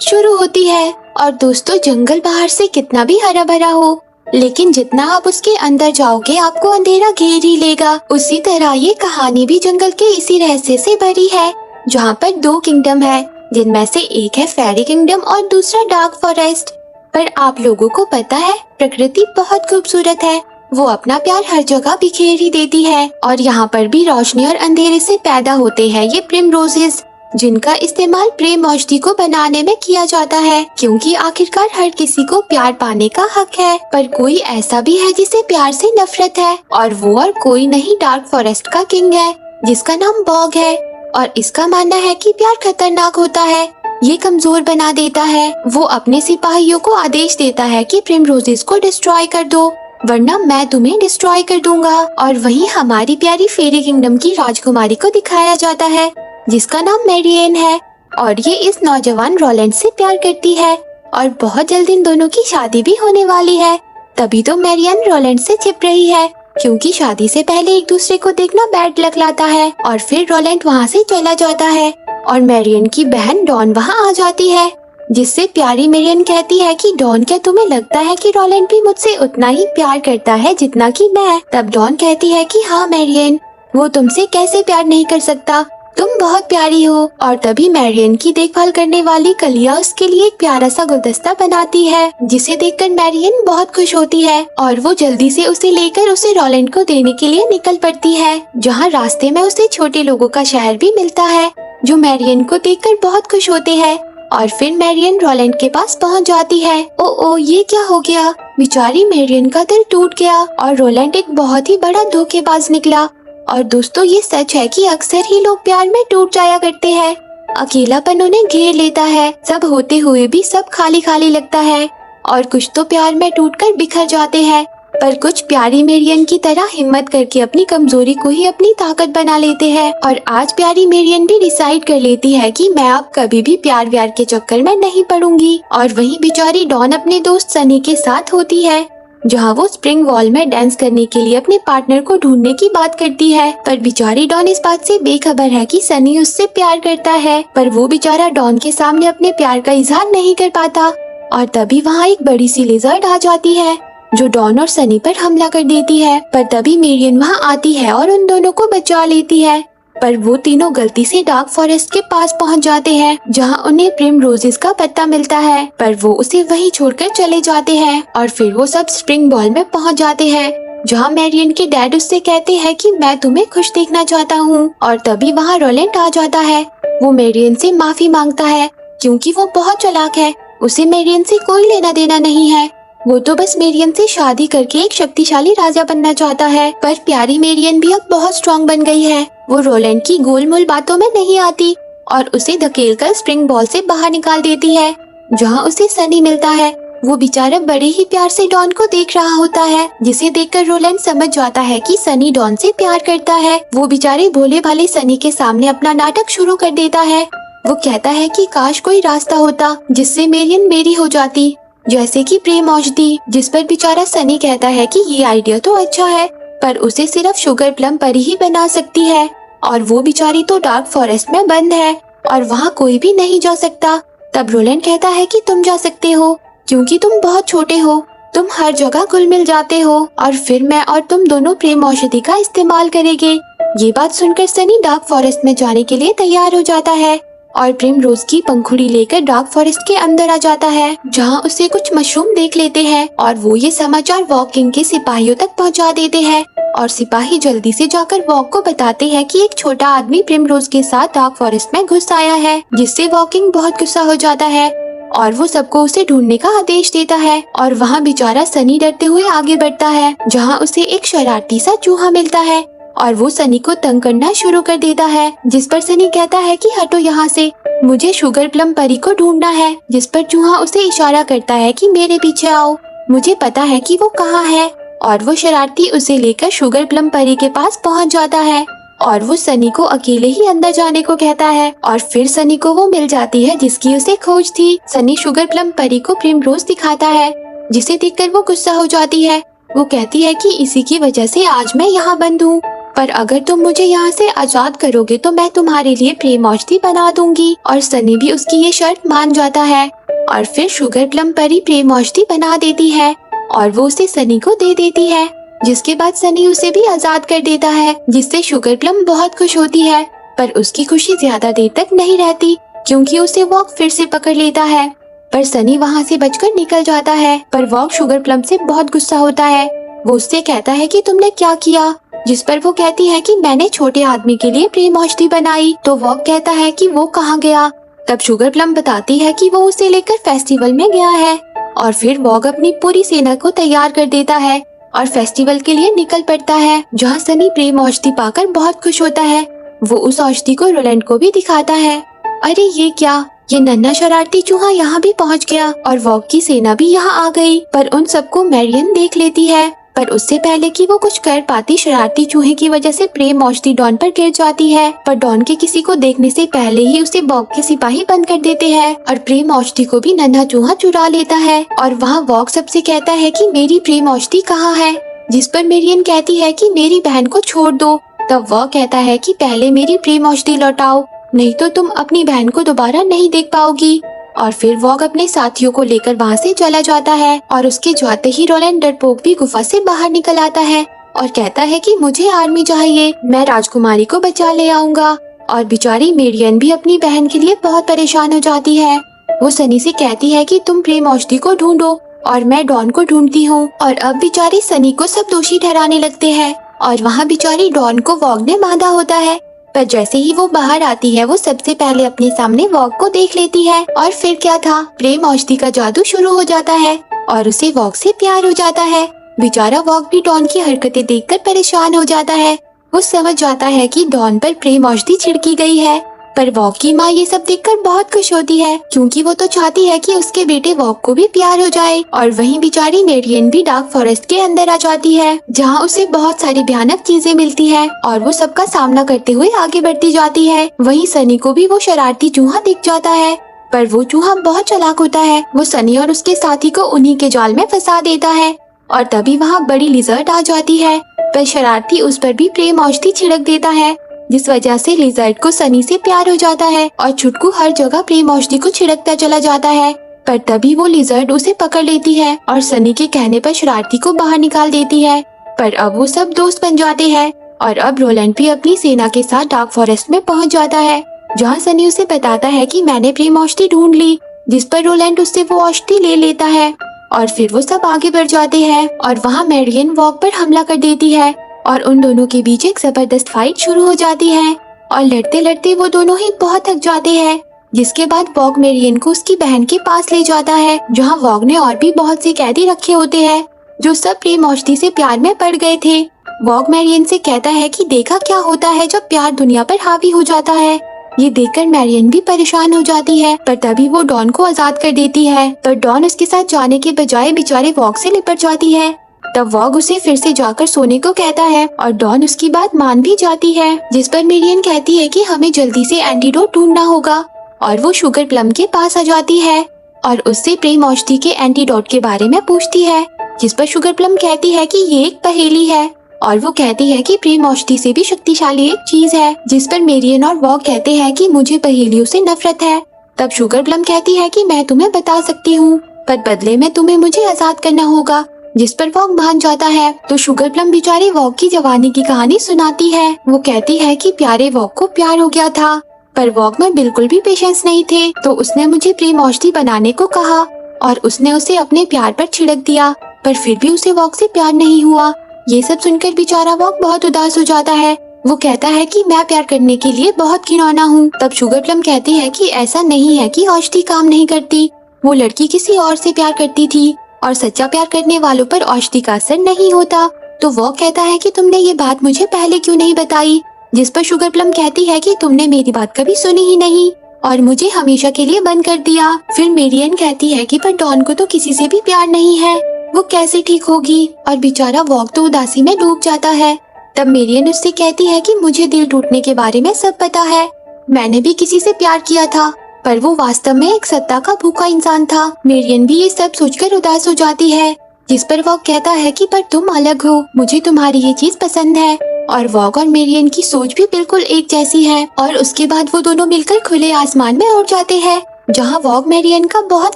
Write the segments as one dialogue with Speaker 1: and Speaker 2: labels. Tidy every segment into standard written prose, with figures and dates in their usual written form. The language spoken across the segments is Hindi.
Speaker 1: शुरू होती है। और दोस्तों, जंगल बाहर से कितना भी हरा भरा हो, लेकिन जितना आप उसके अंदर जाओगे आपको अंधेरा घेर ही लेगा। उसी तरह ये कहानी भी जंगल के इसी रहस्य से भरी है, जहाँ पर दो किंगडम है, जिनमें से एक है फेरी किंगडम और दूसरा डार्क फॉरेस्ट। पर आप लोगों को पता है, प्रकृति बहुत खूबसूरत है। वो अपना प्यार हर जगह बिखेर ही देती है। और यहाँ पर भी रोशनी और अंधेरे से पैदा होते हैं ये प्रिमरोजेस, जिनका इस्तेमाल प्रेम औषधि को बनाने में किया जाता है, क्योंकि आखिरकार हर किसी को प्यार पाने का हक है। पर कोई ऐसा भी है जिसे प्यार से नफरत है, और वो और कोई नहीं, डार्क फॉरेस्ट का किंग है, जिसका नाम बॉग है। और इसका मानना है कि प्यार खतरनाक होता है, ये कमजोर बना देता है। वो अपने सिपाहियों को आदेश देता है कि प्रिमरोजेस को डिस्ट्रॉय कर दो, वरना मैं तुम्हें डिस्ट्रॉय कर दूंगा। और वहीं हमारी प्यारी फेरी किंगडम की राजकुमारी को दिखाया जाता है, जिसका नाम मैरियन है, और ये इस नौजवान रोलैंड से प्यार करती है, और बहुत जल्द इन दोनों की शादी भी होने वाली है। तभी तो मैरियन रोलैंड से छिप रही है, क्योंकि शादी से पहले एक दूसरे को देखना बैड लग लाता है। और फिर रोलैंड वहाँ से चला जाता है, और मैरियन की बहन डॉन वहाँ आ जाती है, जिससे प्यारी मैरियन कहती है कि डॉन, क्या तुम्हें लगता है कि रोलैंड भी मुझसे उतना ही प्यार करता है जितना कि मैं? तब डॉन कहती है कि हाँ मैरियन, वो तुमसे कैसे प्यार नहीं कर सकता, तुम बहुत प्यारी हो। और तभी मैरियन की देखभाल करने वाली कलिया उसके लिए एक प्यारा सा गुलदस्ता बनाती है, जिसे देखकर मैरियन बहुत खुश होती है, और वो जल्दी से उसे लेकर उसे रोलैंड को देने के लिए निकल पड़ती है, जहाँ रास्ते में उसे छोटे लोगों का शहर भी मिलता है, जो मैरियन को देखकर बहुत खुश होते हैं। और फिर मैरियन रोलैंड के पास पहुँच जाती है। ओ ये क्या हो गया? बेचारी मैरियन का दिल टूट गया, और रोलैंड एक बहुत ही बड़ा धोखेबाज निकला। और दोस्तों, ये सच है कि अक्सर ही लोग प्यार में टूट जाया करते हैं। अकेलापन उन्हें घेर लेता है, सब होते हुए भी सब खाली खाली लगता है, और कुछ तो प्यार में टूटकर बिखर जाते हैं। पर कुछ प्यारी मैरियन की तरह हिम्मत करके अपनी कमजोरी को ही अपनी ताकत बना लेते हैं। और आज प्यारी मैरियन भी डिसाइड कर लेती है कि मैं अब कभी भी प्यार व्यार के चक्कर में नहीं पड़ूंगी। और वहीं बेचारी डॉन अपने दोस्त सनी के साथ होती है, जहाँ वो स्प्रिंग वॉल में डांस करने के लिए अपने पार्टनर को ढूंढने की बात करती है। पर बेचारी डॉन इस बात से बेखबर है कि सनी उससे प्यार करता है, पर वो बेचारा डॉन के सामने अपने प्यार का इजहार नहीं कर पाता। और तभी वहाँ एक बड़ी सी लिजर्ड आ जाती है, जो डॉन और सनी पर हमला कर देती है। पर तभी मैरियन वहाँ आती है और उन दोनों को बचा लेती है। पर वो तीनों गलती से डार्क फॉरेस्ट के पास पहुँच जाते हैं, जहाँ उन्हें प्रिमरोजेस का पत्ता मिलता है, पर वो उसे वहीं छोड़कर चले जाते हैं। और फिर वो सब स्प्रिंग बॉल में पहुँच जाते हैं, जहाँ मैरियन के डैड उससे कहते हैं कि मैं तुम्हें खुश देखना चाहता हूँ। और तभी वहाँ रोलैंड आ जाता है। वो मैरियन से माफी मांगता है, क्योंकि वो बहुत चालाक है, उसे मैरियन से कोई लेना देना नहीं है। वो तो बस मैरियन से शादी करके एक शक्तिशाली राजा बनना चाहता है। पर प्यारी मैरियन भी अब बहुत स्ट्रॉन्ग बन गई है, वो रोलैंड की गोलमोल बातों में नहीं आती, और उसे धकेलकर स्प्रिंग बॉल से बाहर निकाल देती है, जहाँ उसे सनी मिलता है। वो बेचारा बड़े ही प्यार से डॉन को देख रहा होता है, जिसे देखकर रोलैंड समझ जाता है कि सनी डॉन से प्यार करता है। वो बेचारे भोले भाले सनी के सामने अपना नाटक शुरू कर देता है। वो कहता है कि काश कोई रास्ता होता जिससे मैरियन मेरी हो जाती, जैसे कि प्रेम औषधि, जिस पर बेचारा सनी कहता है कि ये आइडिया तो अच्छा है, पर उसे सिर्फ शुगर प्लम परी ही बना सकती है, और वो बेचारी तो डार्क फॉरेस्ट में बंद है, और वहाँ कोई भी नहीं जा सकता। तब रोलैंड कहता है कि तुम जा सकते हो, क्योंकि तुम बहुत छोटे हो, तुम हर जगह घुल मिल जाते हो, और फिर मैं और तुम दोनों प्रेम औषधि का इस्तेमाल करेंगे। ये बात सुनकर सनी डार्क फॉरेस्ट में जाने के लिए तैयार हो जाता है, और प्रिमरोज की पंखुड़ी लेकर डार्क फॉरेस्ट के अंदर आ जाता है, जहाँ उसे कुछ मशरूम देख लेते हैं, और वो ये समाचार वॉक किंग के सिपाहियों तक पहुँचा देते हैं। और सिपाही जल्दी से जाकर वॉक को बताते हैं कि एक छोटा आदमी प्रिमरोज के साथ डार्क फॉरेस्ट में घुस आया है, जिससे वॉकिंग बहुत गुस्सा हो जाता है, और वो सबको उसे ढूंढने का आदेश देता है। और वहाँ बेचारा सनी डरते हुए आगे बढ़ता है, जहाँ उसे एक शरारती सा चूहा मिलता है, और वो सनी को तंग करना शुरू कर देता है, जिस पर सनी कहता है कि हटो यहाँ से, मुझे शुगर प्लम परी को ढूंढना है। जिस पर चूहा उसे इशारा करता है कि मेरे पीछे आओ, मुझे पता है कि वो कहाँ है। और वो शरारती उसे लेकर शुगर प्लम परी के पास पहुँच जाता है, और वो सनी को अकेले ही अंदर जाने को कहता है, और फिर सनी को वो मिल जाती है जिसकी उसे खोज थी। सनी शुगर प्लम परी को प्रिमरोज दिखाता है, जिसे देखकर वो गुस्सा हो जाती है। वो कहती है कि इसी की वजह से आज मैं यहाँ बंद हूँ, पर अगर तुम मुझे यहाँ से आजाद करोगे तो मैं तुम्हारे लिए प्रेम औषधि बना दूंगी। और सनी भी उसकी ये शर्त मान जाता है और फिर शुगर प्लम परी प्रेम औषधि बना देती है और वो उसे सनी को दे देती है, जिसके बाद सनी उसे भी आजाद कर देता है, जिससे शुगर प्लम बहुत खुश होती है। पर उसकी खुशी ज्यादा देर तक नहीं रहती क्योंकि उसे वॉक फिर से पकड़ लेता है। पर सनी वहाँ से बचकर निकल जाता है, पर वॉक शुगर प्लम से बहुत गुस्सा होता है। वो उससे कहता है कि तुमने क्या किया, जिस पर वो कहती है कि मैंने छोटे आदमी के लिए प्रेम औषधि बनाई। तो वॉक कहता है कि वो कहाँ गया। तब शुगर प्लम बताती है कि वो उसे लेकर फेस्टिवल में गया है और फिर वॉक अपनी पूरी सेना को तैयार कर देता है और फेस्टिवल के लिए निकल पड़ता है, जहाँ सनी प्रेम औषधि पाकर बहुत खुश होता है। वो उस औषधि को रोलैंड को भी दिखाता है। अरे ये क्या, ये नन्हा शरारती चूहा यहाँ भी पहुँच गया और वॉक की सेना भी यहाँ आ गई। पर उन सबको मैरियन देख लेती है, पर उससे पहले कि वो कुछ कर पाती शरारती चूहे की वजह से प्रेम औषधि डॉन पर गिर जाती है। पर डॉन के किसी को देखने से पहले ही उसे वॉक के सिपाही बंद कर देते हैं और प्रेम औषधि को भी नन्हा चूहा चुरा लेता है। और वहाँ वॉक सबसे कहता है कि मेरी प्रेम औषधि कहाँ है, जिस पर मेरियन कहती है कि मेरी बहन को छोड़ दो। तब वॉक कहता है कि पहले मेरी प्रेम औषधि लौटाओ, नहीं तो तुम अपनी बहन को दोबारा नहीं देख पाओगी। और फिर वॉक अपने साथियों को लेकर वहाँ से चला जाता है और उसके जाते ही रोलैंड डरपोक भी गुफा से बाहर निकल आता है और कहता है कि मुझे आर्मी चाहिए, मैं राजकुमारी को बचा ले आऊंगा। और बेचारी मेरियन भी अपनी बहन के लिए बहुत परेशान हो जाती है। वो सनी से कहती है कि तुम प्रेम औषधि को ढूंढो और मैं डॉन को ढूंढती हूँ। और अब बेचारी सनी को सब दोषी ठहराने लगते हैं और वहाँ बेचारी डॉन को वॉक ने बांधा होता है। पर जैसे ही वो बाहर आती है वो सबसे पहले अपने सामने वॉक को देख लेती है और फिर क्या था, प्रेम औषधि का जादू शुरू हो जाता है और उसे वॉक से प्यार हो जाता है। बेचारा वॉक भी डॉन की हरकतें देखकर परेशान हो जाता है। वो समझ जाता है कि डॉन पर प्रेम औषधि छिड़की गई है। पर वॉक की माँ ये सब देखकर बहुत खुश होती है क्योंकि वो तो चाहती है कि उसके बेटे वॉक को भी प्यार हो जाए। और वहीं बेचारी मेरियन भी डार्क फॉरेस्ट के अंदर आ जाती है, जहाँ उसे बहुत सारी भयानक चीजें मिलती है और वो सबका सामना करते हुए आगे बढ़ती जाती है। वहीं सनी को भी वो शरारती चूहा दिख जाता है, पर वो चूहा बहुत चालाक होता है। वो सनी और उसके साथी को उन्हीं के जाल में फंसा देता है और तभी वहाँ बड़ी लिजर्ड आ जाती है, पर शरारती उस पर भी प्रेम औषधि छिड़क देता है, जिस वजह से लिजर्ड को सनी से प्यार हो जाता है और छुटकू हर जगह प्रेम औषधि को छिड़कता चला जाता है। पर तभी वो लिजर्ड उसे पकड़ लेती है और सनी के कहने पर शरारती को बाहर निकाल देती है। पर अब वो सब दोस्त बन जाते हैं और अब रोलैंड भी अपनी सेना के साथ डार्क फॉरेस्ट में पहुंच जाता है, जहां सनी उसे बताता है कि मैंने प्रेम औषधि ढूंढ ली, जिस पर रोलैंड उससे वो औषधि ले लेता है। और फिर वो सब आगे बढ़ जाते हैं और वहाँ मेरियन वॉक पर हमला कर देती है और उन दोनों के बीच एक जबरदस्त फाइट शुरू हो जाती है और लड़ते लड़ते वो दोनों ही बहुत थक जाते हैं, जिसके बाद वॉक मेरियन को उसकी बहन के पास ले जाता है, जहाँ वॉक ने और भी बहुत से कैदी रखे होते हैं जो सब प्रेम औषधि से प्यार में पड़ गए थे। वॉक मेरियन से कहता है कि देखा क्या होता है जब प्यार दुनिया पर हावी हो जाता है। ये देखकर मेरियन भी परेशान हो जाती है, पर तभी वो डॉन को आजाद कर देती है। पर डॉन उसके साथ जाने के बजाय बेचारे वॉक से लिपट जाती है। तब वॉक उसे फिर से जाकर सोने को कहता है और डॉन उसकी बात मान भी जाती है, जिस पर मेरियन कहती है कि हमें जल्दी से एंटीडोट ढूंढना होगा। और वो शुगर प्लम के पास आ जाती है और उससे प्रेम औषधि के एंटीडोट के बारे में पूछती है, जिस पर शुगर प्लम कहती है कि ये एक पहेली है और वो कहती है कि प्रेम औषधि से भी शक्तिशाली एक चीज है, जिस पर मेरियन और वॉक कहते हैं कि मुझे पहेलियों से नफरत है। तब शुगर प्लम कहती है कि मैं तुम्हें बता सकती हूँ, पर बदले में तुम्हें मुझे आजाद करना होगा, जिस पर वॉक मान जाता है। तो शुगर प्लम बेचारे वॉक की जवानी की कहानी सुनाती है। वो कहती है कि प्यारे वॉक को प्यार हो गया था, पर वॉक में बिल्कुल भी पेशेंस नहीं थे, तो उसने मुझे प्रेम औषधि बनाने को कहा और उसने उसे अपने प्यार पर छिड़क दिया, पर फिर भी उसे वॉक से प्यार नहीं हुआ। ये सब सुनकर बेचारा वॉक बहुत उदास हो जाता है। वो कहता है कि मैं प्यार करने के लिए बहुत घिनौना हूँ। तब शुगर प्लम कहती है कि ऐसा नहीं है कि औषधि काम नहीं करती, वो लड़की किसी और से प्यार करती थी और सच्चा प्यार करने वालों पर औषधि का असर नहीं होता। तो वॉक कहता है कि तुमने ये बात मुझे पहले क्यों नहीं बताई, जिस पर शुगर प्लम कहती है कि तुमने मेरी बात कभी सुनी ही नहीं और मुझे हमेशा के लिए बंद कर दिया। फिर मेरियन कहती है कि पर डॉन को तो किसी से भी प्यार नहीं है, वो कैसे ठीक होगी। और बेचारा वॉक तो उदासी में डूब जाता है। तब मेरियन उससे कहती है कि मुझे दिल टूटने के बारे में सब पता है, मैंने भी किसी से प्यार किया था, पर वो वास्तव में एक सत्ता का भूखा इंसान था। मेरियन भी ये सब सोचकर उदास हो जाती है, जिस पर वॉक कहता है कि पर तुम अलग हो, मुझे तुम्हारी ये चीज पसंद है और वॉग और मेरियन की सोच भी बिल्कुल एक जैसी है। और उसके बाद वो दोनों मिलकर खुले आसमान में उड़ जाते हैं, जहाँ वॉग मेरियन का बहुत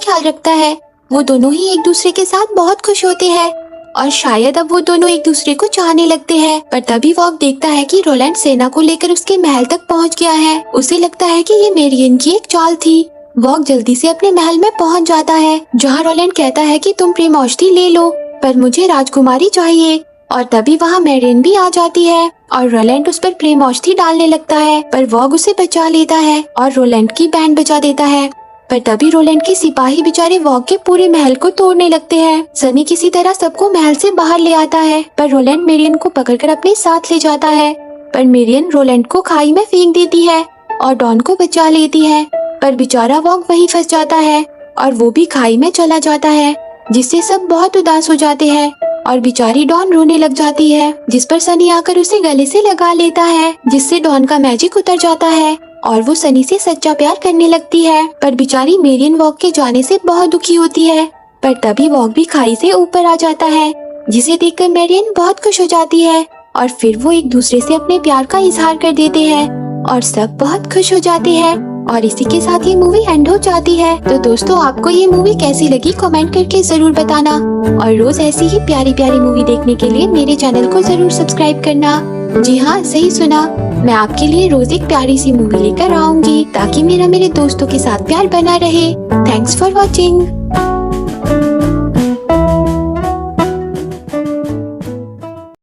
Speaker 1: ख्याल रखता है। वो दोनों ही एक दूसरे के साथ बहुत खुश होते हैं और शायद अब वो दोनों एक दूसरे को चाहने लगते हैं। पर तभी वॉग देखता है कि रोलैंड सेना को लेकर उसके महल तक पहुंच गया है। उसे लगता है कि ये मेरियन की एक चाल थी। वॉग जल्दी से अपने महल में पहुंच जाता है, जहां रोलैंड कहता है कि तुम प्रेम औषधि ले लो, पर मुझे राजकुमारी चाहिए। और तभी वहां मेरियन भी आ जाती है और रोलैंड उस पर प्रेम औषधि डालने लगता है, पर वॉग उसे बचा लेता है और रोलैंड की बैंड बजा देता है। पर तभी रोलैंड के सिपाही बेचारे वॉग के पूरे महल को तोड़ने लगते हैं। सनी किसी तरह सबको महल से बाहर ले आता है, पर रोलैंड मेरियन को पकड़कर अपने साथ ले जाता है। पर मेरियन रोलैंड को खाई में फेंक देती है और डॉन को बचा लेती है, पर बेचारा वॉग वहीं फंस जाता है और वो भी खाई में चला जाता है, जिससे सब बहुत उदास हो जाते हैं और बेचारी डॉन रोने लग जाती है, जिस पर सनी आकर उसे गले से लगा लेता है, जिससे डॉन का मैजिक उतर जाता है और वो सनी से सच्चा प्यार करने लगती है। पर बेचारी मेरियन वॉग के जाने से बहुत दुखी होती है। पर तभी वॉग भी खाई से ऊपर आ जाता है, जिसे देखकर मेरियन बहुत खुश हो जाती है और फिर वो एक दूसरे से अपने प्यार का इजहार कर देते हैं और सब बहुत खुश हो जाते हैं। और इसी के साथ ये मूवी एंड हो जाती है। तो दोस्तों, आपको ये मूवी कैसी लगी कमेंट करके जरूर बताना और रोज ऐसी ही प्यारी प्यारी मूवी देखने के लिए मेरे चैनल को जरूर सब्सक्राइब करना। जी हाँ, सही सुना, मैं आपके लिए रोज एक प्यारी सी मूवी लेकर आऊंगी, ताकि मेरे दोस्तों के साथ प्यार बना रहे। Thanks for watching.